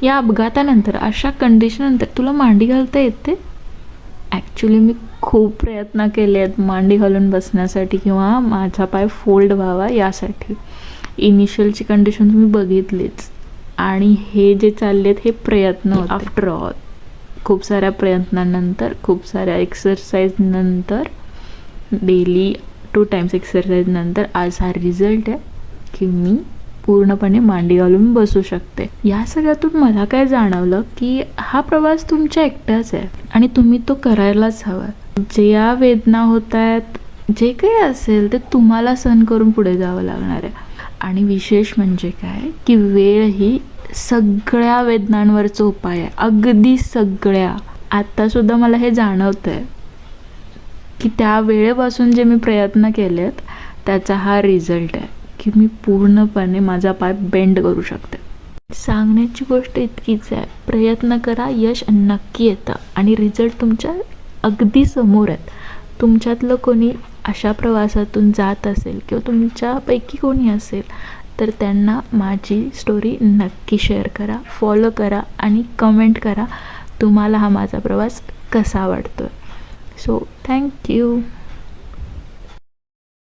या अपघातानंतर, अशा कंडिशननंतर तुला मांडी घालता येते? ॲक्च्युली मी खूप प्रयत्न केले आहेत मांडी घालून बसण्यासाठी किंवा माझा पाय फोल्ड व्हावा यासाठी. इनिशियलची कंडिशन तुम्ही बघितलीच. आणि हे जे चालले आहेत हे प्रयत्न होते. आफ्टर ऑल खूप साऱ्या प्रयत्नांनंतर, खूप साऱ्या एक्सरसाइजनंतर, डेली 2 टाइम्स एक्सरसाइजनंतर आज हा रिझल्ट आहे की मी पूर्णपणे मांडी घालून बसू शकते. या सगळ्यातून मला काय जाणवलं की हा प्रवास तुमच्या एकट्याच आहे आणि तुम्ही तो करायलाच हवा. ज्या वेदना होत आहेत, जे काही असेल ते तुम्हाला सहन करून पुढे जावं लागणार आहे. आणि विशेष म्हणजे काय की वेळ ही सगळ्या वेदनांवरचा उपाय आहे, अगदी सगळ्या. आत्तासुद्धा मला हे जाणवतं आहे की त्या वेळेपासून जे मी प्रयत्न केलेत त्याचा हा रिझल्ट आहे की मी पूर्णपणे माझा पाय बेंड करू शकते. सांगण्याची गोष्ट इतकीच आहे, प्रयत्न करा, यश नक्की येतं आणि रिझल्ट तुमच्या अगदी समोर आहेत. तुमच्यातलं कोणी अशा प्रवासातून जात असेल किंवा तुमच्यापैकी कोणी असेल तर त्यांना माझी स्टोरी नक्की शेअर करा, फॉलो करा आणि कमेंट करा तुम्हाला हा माझा प्रवास कसा वाटतो. So thank you.